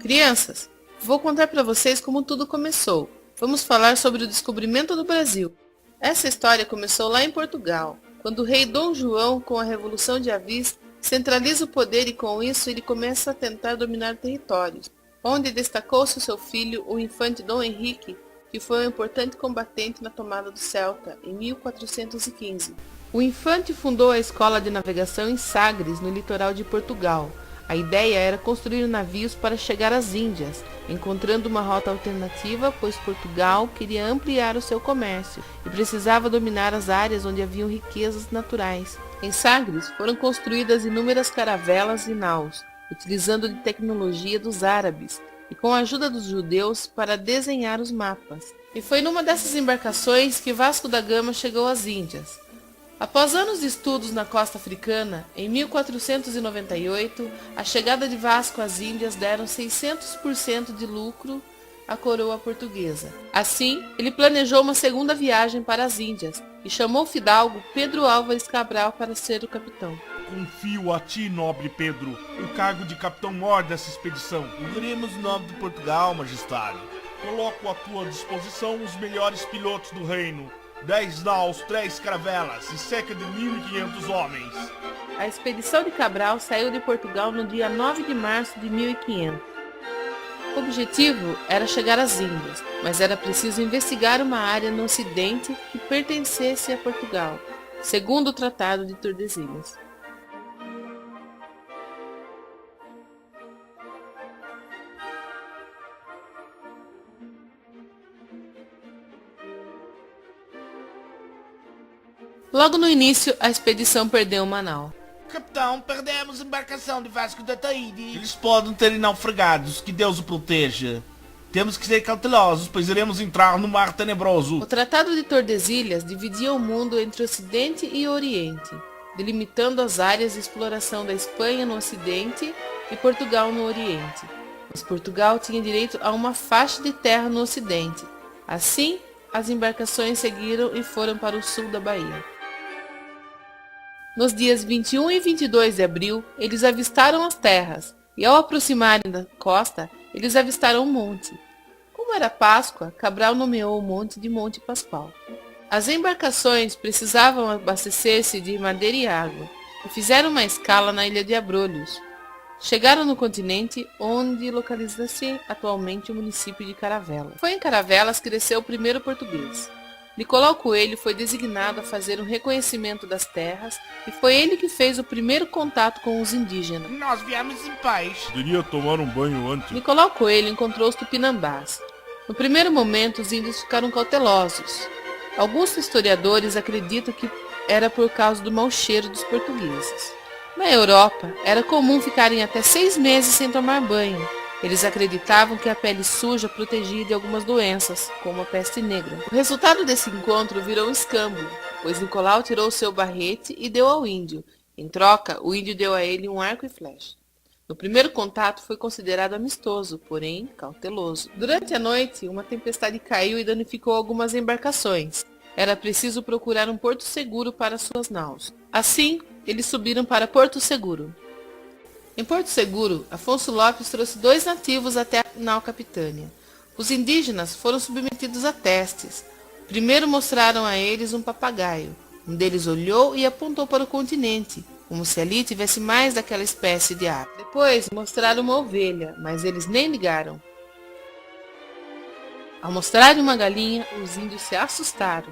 Crianças, vou contar para vocês como tudo começou. Vamos falar sobre o descobrimento do Brasil. Essa história começou lá em Portugal, quando o rei Dom João, com a Revolução de Avis, centraliza o poder e com isso ele começa a tentar dominar territórios, onde destacou-se o seu filho, o infante Dom Henrique, que foi um importante combatente na tomada do Celta, em 1415. O infante fundou a escola de navegação em Sagres, no litoral de Portugal. A ideia era construir navios para chegar às Índias, encontrando uma rota alternativa, pois Portugal queria ampliar o seu comércio e precisava dominar as áreas onde haviam riquezas naturais. Em Sagres foram construídas inúmeras caravelas e naus, utilizando de tecnologia dos árabes e com a ajuda dos judeus para desenhar os mapas. E foi numa dessas embarcações que Vasco da Gama chegou às Índias. Após anos de estudos na costa africana, em 1498, a chegada de Vasco às Índias deram 600% de lucro à coroa portuguesa. Assim, ele planejou uma segunda viagem para as Índias e chamou o fidalgo Pedro Álvares Cabral para ser o capitão. Confio a ti, nobre Pedro, o cargo de capitão-mor dessa expedição. Cumpriremos o nome de Portugal, majestade. Coloco à tua disposição os melhores pilotos do reino. 10 naus, 3 caravelas e cerca de 1.500 homens. A expedição de Cabral saiu de Portugal no dia 9 de março de 1500. O objetivo era chegar às Índias, mas era preciso investigar uma área no ocidente que pertencesse a Portugal, segundo o Tratado de Tordesilhas. Logo no início, a expedição perdeu uma nau. Capitão, perdemos a embarcação de Vasco da Taíde. Eles podem ter naufragados, que Deus o proteja. Temos que ser cautelosos, pois iremos entrar no mar tenebroso. O Tratado de Tordesilhas dividia o mundo entre Ocidente e Oriente, delimitando as áreas de exploração da Espanha no Ocidente e Portugal no Oriente. Mas Portugal tinha direito a uma faixa de terra no Ocidente. Assim, as embarcações seguiram e foram para o sul da Bahia. Nos dias 21 e 22 de abril, eles avistaram as terras, e ao aproximarem da costa, eles avistaram um monte. Como era Páscoa, Cabral nomeou o monte de Monte Pascoal. As embarcações precisavam abastecer-se de madeira e água, e fizeram uma escala na ilha de Abrolhos. Chegaram no continente, onde localiza-se atualmente o município de Caravelas. Foi em Caravelas que desceu o primeiro português. Nicolau Coelho foi designado a fazer um reconhecimento das terras e foi ele que fez o primeiro contato com os indígenas. Nós viemos em paz. Poderia tomar um banho antes. Nicolau Coelho encontrou os tupinambás. No primeiro momento, os índios ficaram cautelosos. Alguns historiadores acreditam que era por causa do mau cheiro dos portugueses. Na Europa, era comum ficarem até 6 meses sem tomar banho. Eles acreditavam que a pele suja protegia de algumas doenças, como a peste negra. O resultado desse encontro virou um escândalo, pois Nicolau tirou seu barrete e deu ao índio. Em troca, o índio deu a ele um arco e flecha. No primeiro contato foi considerado amistoso, porém cauteloso. Durante a noite, uma tempestade caiu e danificou algumas embarcações. Era preciso procurar um porto seguro para suas naus. Assim, eles subiram para Porto Seguro. Em Porto Seguro, Afonso Lopes trouxe 2 nativos até a nau capitânia. Os indígenas foram submetidos a testes. Primeiro mostraram a eles um papagaio. Um deles olhou e apontou para o continente, como se ali tivesse mais daquela espécie de ave. Depois mostraram uma ovelha, mas eles nem ligaram. Ao mostrarem uma galinha, os índios se assustaram.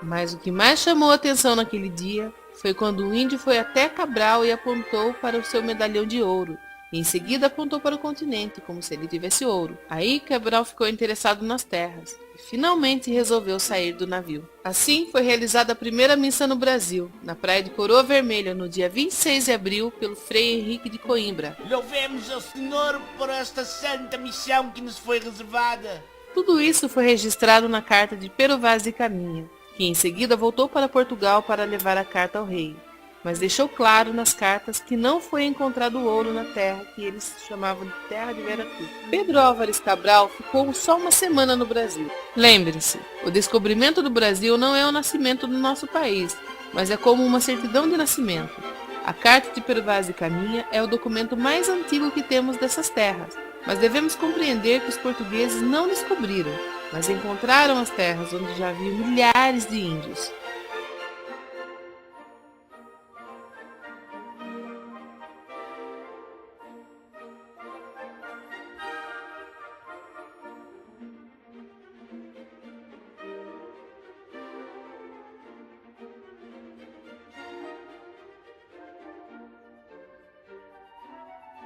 Mas o que mais chamou a atenção naquele dia foi quando o índio foi até Cabral e apontou para o seu medalhão de ouro, e em seguida apontou para o continente, como se ele tivesse ouro. Aí Cabral ficou interessado nas terras, e finalmente resolveu sair do navio. Assim foi realizada a primeira missa no Brasil, na praia de Coroa Vermelha, no dia 26 de abril, pelo Frei Henrique de Coimbra. Louvemos ao Senhor por esta santa missão que nos foi reservada. Tudo isso foi registrado na carta de Pero Vaz de Caminha, que em seguida voltou para Portugal para levar a carta ao rei, mas deixou claro nas cartas que não foi encontrado ouro na terra que eles chamavam de Terra de Veracruz. Pedro Álvares Cabral ficou só uma semana no Brasil. Lembre-se, o descobrimento do Brasil não é o nascimento do nosso país, mas é como uma certidão de nascimento. A Carta de Pervaz e Caminha é o documento mais antigo que temos dessas terras, mas devemos compreender que os portugueses não descobriram, mas encontraram as terras onde já haviam milhares de índios.